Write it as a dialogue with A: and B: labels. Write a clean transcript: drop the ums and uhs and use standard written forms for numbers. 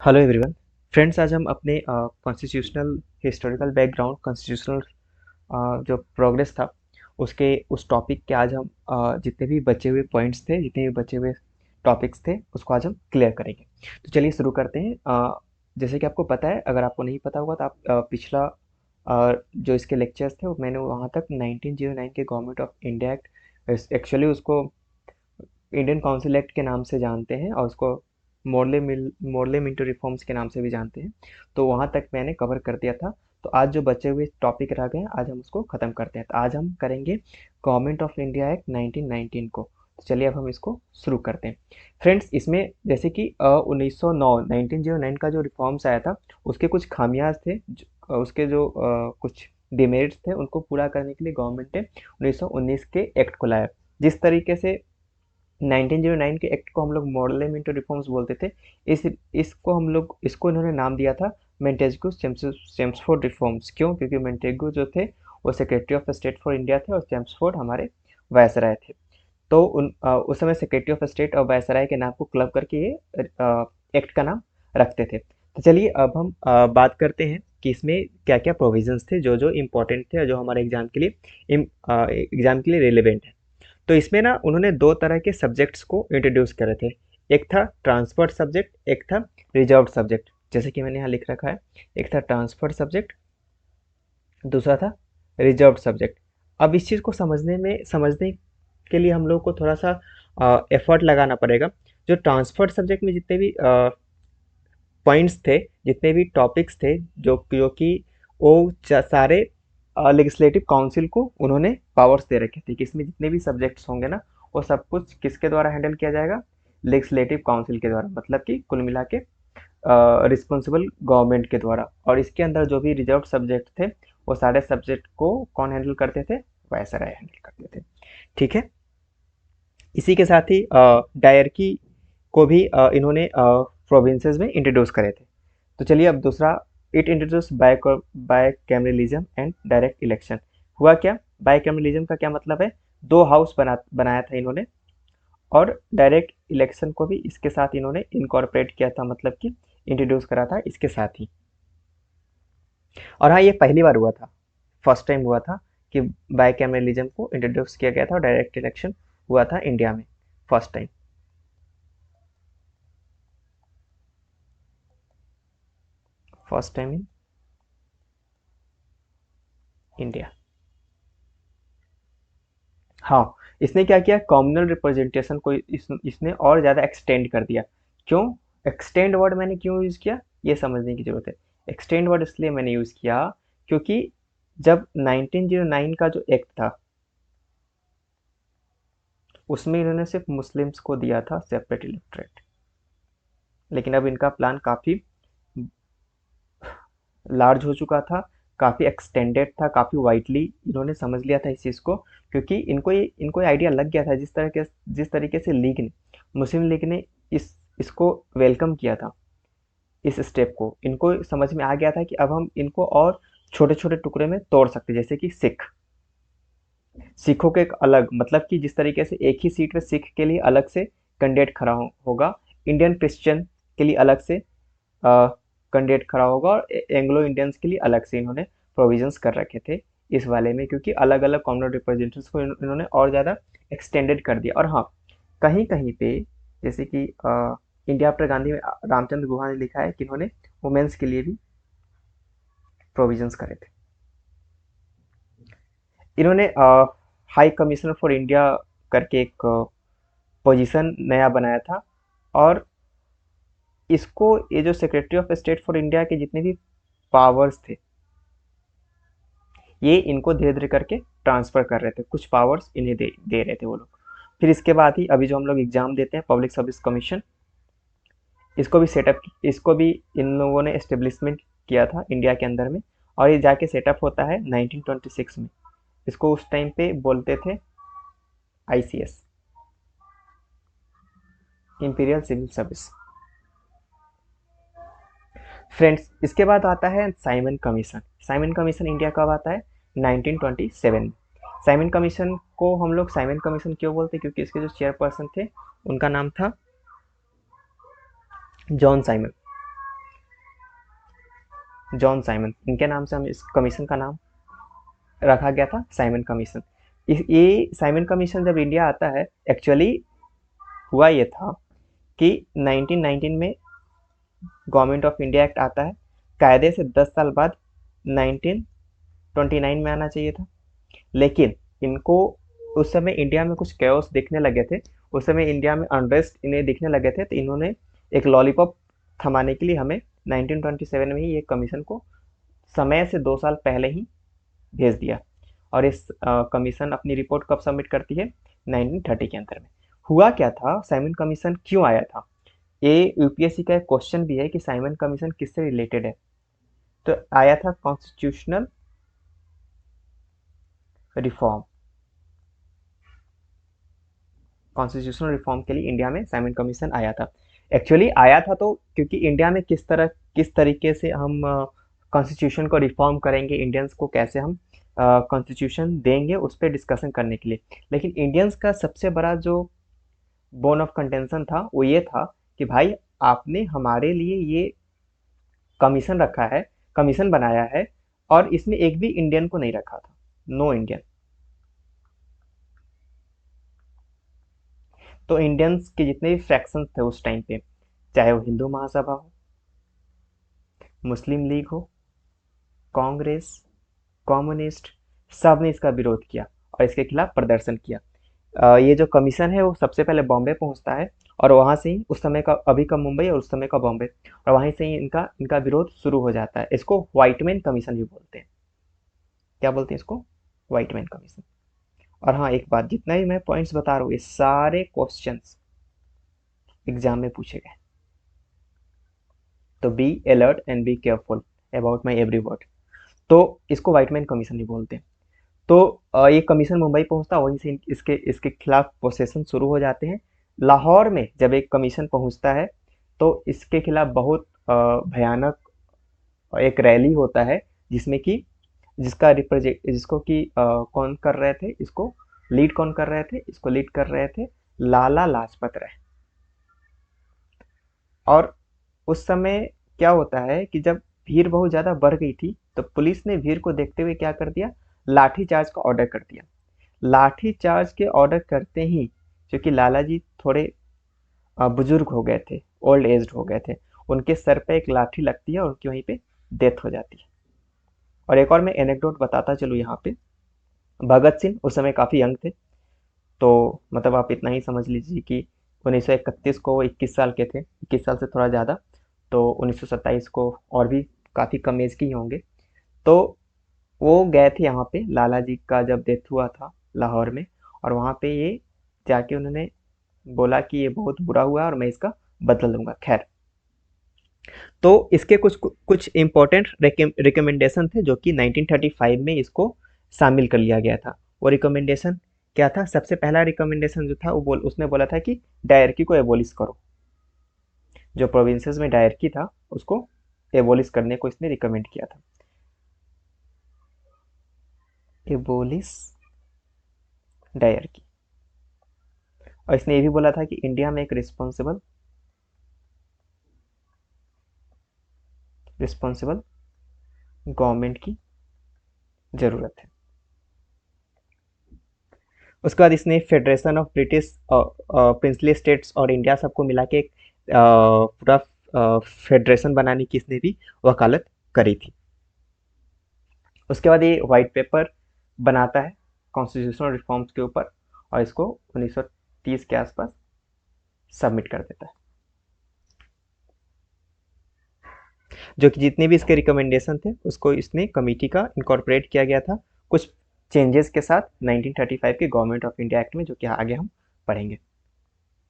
A: Hello everyone. Friends, आज हम अपने कॉन्स्टिट्यूशनल हिस्टोरिकल बैकग्राउंड कॉन्स्टिट्यूशनल जो प्रोग्रेस था उसके उस टॉपिक के आज हम जितने भी बचे हुए पॉइंट्स थे, जितने भी बचे हुए टॉपिक्स थे, उसको आज हम क्लियर करेंगे। तो चलिए शुरू करते हैं। जैसे कि आपको पता है, अगर आपको नहीं पता होगा तो आप पिछला जो इसके लेक्चर्स थे वो मैंने वहाँ तक 1909 के government of India act, actually उसको इंडियन काउंसिल एक्ट के नाम से जानते हैं और उसको मोरले मिंटो रिफॉर्म्स के नाम से भी जानते हैं। तो वहाँ तक मैंने कवर कर दिया था। तो आज जो बचे हुए टॉपिक रह गए हैं, आज हम उसको ख़त्म करते हैं। तो आज हम करेंगे गवर्नमेंट ऑफ इंडिया एक्ट 1919 को। तो चलिए अब हम इसको शुरू करते हैं। फ्रेंड्स, इसमें जैसे कि 1909 का जो रिफॉर्म्स आया था उसके कुछ खामियाज थे, उसके जो कुछ डिमेरिट्स थे, उनको पूरा करने के लिए गवर्नमेंट ने 1919 के एक्ट को लाया। जिस तरीके से 1909 के एक्ट को हम लोग मॉडल रिफॉर्म्स बोलते थे, इसको इन्होंने नाम दिया था मेंटेगू चेम्सफोर्ड रिफॉर्म्स। क्यों? क्योंकि मेंटेगू जो थे वो secretary of state for India थे और चेम्सफोर्ड हमारे वायसराय थे। तो उस समय सेक्रेटरी ऑफ स्टेट और वायसराय के नाम को क्लब करके ये एक्ट का नाम रखते थे। तो चलिए अब हम बात करते हैं कि इसमें क्या क्या प्रोविजंस थे जो जो इम्पोर्टेंट थे और जो हमारे एग्जाम के लिए रिलेवेंट है। तो इसमें ना उन्होंने दो तरह के सब्जेक्ट्स को इंट्रोड्यूस करे थे। एक था ट्रांसफर्ड सब्जेक्ट, एक था रिजर्व सब्जेक्ट। जैसे कि मैंने यहाँ लिख रखा है, एक था ट्रांसफर्ड सब्जेक्ट, दूसरा था रिजर्व सब्जेक्ट। अब इस चीज़ को समझने के लिए हम लोग को थोड़ा सा एफर्ट लगाना पड़ेगा। जो ट्रांसफर्ड सब्जेक्ट में जितने भी पॉइंट्स थे, जितने भी टॉपिक्स थे, जो कि वो सारे लेजिस्लेटिव काउंसिल को उन्होंने पावर्स दे रखे थे कि इसमें जितने भी सब्जेक्ट्स होंगे ना, वो सब कुछ किसके द्वारा हैंडल किया जाएगा? लेजिस्लेटिव काउंसिल के द्वारा, मतलब कि कुल मिला के रिस्पॉन्सिबल गवर्नमेंट के द्वारा। और इसके अंदर जो भी रिजर्व सब्जेक्ट थे, वो सारे सब्जेक्ट को कौन हैंडल करते थे? वायसराय हैंडल करते थे। ठीक है। इसी के साथ ही डायरकी को भी इन्होंने प्रोविंसेस में इंट्रोड्यूस करे थे। तो चलिए अब दूसरा, it introduce by cameralism and direct election. हुआ क्या? बाय कैमरलिज्म का क्या मतलब है? दो हाउस बनाया था इन्होंने, और डायरेक्ट इलेक्शन को भी इसके साथ इन्होंने इनकॉर्पोरेट किया था, मतलब कि इंट्रोड्यूस करा था इसके साथ ही। और हाँ, ये पहली बार हुआ था, फर्स्ट टाइम हुआ था कि बाय कैमरलिज्म को इंट्रोड्यूस किया गया था और डायरेक्ट इलेक्शन हुआ था इंडिया में, first time. First time in India. हाँ, इसने क्या किया? कम्युनल रिप्रेजेंटेशन को इसने और ज़्यादा एक्सटेंड कर दिया। क्यों? एक्सटेंड वर्ड मैंने क्यों यूज़ किया, ये समझने की ज़रूरत है। एक्सटेंड वर्ड इसलिए मैंने यूज़ किया क्योंकि जब 1909 का जो एक्ट था, उसमें इन्होंने सिर्फ मुस्लिम्स को दिया था सेपरेट इलेक्टोरेट। लेकिन अब इनका प्लान काफ़ी लार्ज हो चुका था, काफ़ी एक्सटेंडेड था, काफ़ी वाइडली इन्होंने समझ लिया था इस चीज़ को। क्योंकि इनको ये आइडिया लग गया था, जिस तरीके से लीग ने, मुस्लिम लीग ने इसको वेलकम किया था, इस स्टेप को इनको समझ में आ गया था कि अब हम इनको और छोटे छोटे टुकड़े में तोड़ सकते, जैसे कि सिखों के एक अलग, मतलब कि जिस तरीके से एक ही सीट पे सिख के लिए अलग से कैंडिडेट खड़ा होगा, इंडियन क्रिश्चियन के लिए अलग से कैंडिडेट खड़ा होगा, और एंग्लो इंडियंस के लिए अलग से इन्होंने प्रोविजंस कर रखे थे इस वाले में। क्योंकि अलग अलग कॉमन रिप्रेजेंटेटिव्स को इन्होंने और ज़्यादा एक्सटेंडेड कर दिया। और हाँ, कहीं कहीं पे, जैसे कि इंडिया आफ्टर गांधी में रामचंद्र गुहा ने लिखा है कि इन्होंने वुमेन्स के लिए भी प्रोविजंस करे थे। इन्होंने हाई कमिश्नर फॉर इंडिया करके एक पोजीशन नया बनाया था। और इसको, ये जो secretary of state for India के जितने भी पावर्स थे, ये इनको धीरे धीरे करके ट्रांसफर कर रहे थे, कुछ पावर्स इन्हें दे रहे थे वो लोग। फिर इसके बाद ही अभी जो हम लोग एग्जाम देते हैं, पब्लिक सर्विस कमीशन, इसको भी इन लोगों ने एस्टेब्लिशमेंट किया था इंडिया के अंदर में। और ये जाके सेटअप होता है 1926 में। इसको उस टाइम पे बोलते थे ICS, imperial civil service. Friends, इसके बाद आता है Simon commission. Simon commission India कब आता है? 1927 में। साइमन कमीशन को हम लोग साइमन कमीशन क्यों बोलते हैं? क्योंकि इसके जो चेयरपर्सन थे, उनका नाम था जॉन साइमन। जॉन साइमन, इनके नाम से हम इस कमीशन का नाम रखा गया था साइमन कमीशन। ये साइमन कमीशन जब इंडिया आता है, एक्चुअली हुआ ये था कि 1919 में गवर्नमेंट ऑफ इंडिया एक्ट आता है, कायदे से 10 साल बाद 1929 में आना चाहिए था, लेकिन इनको उस समय इंडिया में कुछ कैओस दिखने लगे थे, उस समय इंडिया में अनरेस्ट इन्हें दिखने लगे थे, तो इन्होंने एक लॉलीपॉप थमाने के लिए हमें 1927 में ही ये कमीशन को समय से 2 साल पहले ही भेज दिया। और इस कमीशन अपनी रिपोर्ट कब सबमिट करती है? 1930 के अंदर में। हुआ क्या था, साइमन कमीशन क्यों आया था? ये यूपीएससी का एक क्वेश्चन भी है कि साइमन कमीशन किससे रिलेटेड है। तो आया था कॉन्स्टिट्यूशनल रिफॉर्म, कॉन्स्टिट्यूशनल रिफॉर्म के लिए इंडिया में साइमन कमीशन आया था। एक्चुअली आया था तो क्योंकि इंडिया में किस तरीके से हम कॉन्स्टिट्यूशन को रिफॉर्म करेंगे, इंडियंस को कैसे हम कॉन्स्टिट्यूशन देंगे, उस पर डिस्कशन करने के लिए। लेकिन इंडियंस का सबसे बड़ा जो बोन ऑफ कंटेंशन था वो ये था कि भाई आपने हमारे लिए ये कमीशन रखा है, कमीशन बनाया है, और इसमें एक भी इंडियन को नहीं रखा था, नो इंडियन। तो इंडियंस के जितने भी फ्रैक्शंस थे उस टाइम पे, चाहे वो हिंदू महासभा हो, मुस्लिम लीग हो, कांग्रेस, कम्युनिस्ट, सब ने इसका विरोध किया और इसके खिलाफ प्रदर्शन किया। ये जो कमीशन है वो सबसे पहले बॉम्बे पहुंचता है, और वहां से ही उस समय का अभी का मुंबई और उस समय का बॉम्बे, और वहीं से ही इनका इनका विरोध शुरू हो जाता है। इसको व्हाइटमैन कमीशन भी बोलते हैं। क्या बोलते हैं इसको? Whitman commission. और हाँ, एक बात, जितना भी मैं पॉइंट्स बता रहा हूँ ये सारे क्वेश्चंस एग्जाम में पूछे गए, तो be alert and be careful about my every word. तो इसको व्हाइटमैन कमीशन ही बोलते हैं। तो ये कमीशन मुंबई पहुंचता, वहीं से इसके इसके खिलाफ प्रोसेसन शुरू हो जाते हैं। लाहौर में जब एक कमीशन पहुंचता है तो इसके खिलाफ बहुत भयानक एक रैली होता है, जिसमें कि जिसका रिप्रेजेंट जिसको कि कौन कर रहे थे, इसको लीड कौन कर रहे थे? इसको लीड कर रहे थे लाला लाजपत राय। और उस समय क्या होता है कि जब भीड़ बहुत ज़्यादा बढ़ गई थी तो पुलिस ने भीड़ को देखते हुए क्या कर दिया? लाठी चार्ज का ऑर्डर कर दिया। लाठी चार्ज के ऑर्डर करते ही, क्योंकि लाला जी थोड़े बुजुर्ग हो गए थे, ओल्ड एज्ड हो गए थे, उनके सर पे एक लाठी लगती है और उनकी वहीं पे डेथ हो जाती है। और एक और मैं एनेक्डोट बताता चलूँ यहाँ पे। भगत सिंह उस समय काफ़ी यंग थे, तो मतलब आप इतना ही समझ लीजिए कि 1931 को वो 21 साल के थे, 21 साल से थोड़ा ज़्यादा, तो 1927 को और भी काफ़ी कम एज के ही होंगे। तो वो गए थे यहाँ पे, लाला जी का जब डेथ हुआ था लाहौर में, और वहाँ पे ये जाके उन्होंने बोला कि ये बहुत बुरा हुआ और मैं इसका बदला लूँगा। खैर, तो इसके कुछ कुछ इम्पोर्टेंट रिकमेंडेशन थे जो कि 1935 में इसको शामिल कर लिया गया था। वो रिकमेंडेशन क्या था? सबसे पहला रिकमेंडेशन जो था वो उसने बोला था कि डायरकी को एबोलिश करो। जो प्रोविंसेस में डायरकी था उसको एबोलिश करने को इसने रिकमेंड किया था। Abolish dyarchy. और इसने ये भी बोला था कि इंडिया में एक रिस्पॉन्सिबल गवर्नमेंट की ज़रूरत है। उसके बाद इसने federation of British princely states और इंडिया सबको मिला के एक पूरा फेडरेशन बनाने की इसने भी वकालत करी थी। उसके बाद ये वाइट पेपर बनाता है कॉन्स्टिट्यूशनल रिफॉर्म्स के ऊपर, और इसको 1930 के आसपास सबमिट कर देता है। जो कि जितने भी इसके रिकमेंडेशन थे उसको इसने कमेटी का इनकॉर्पोरेट किया गया था, कुछ चेंजेस के साथ 1935 के गवर्नमेंट ऑफ इंडिया एक्ट में, जो कि आगे हम पढ़ेंगे।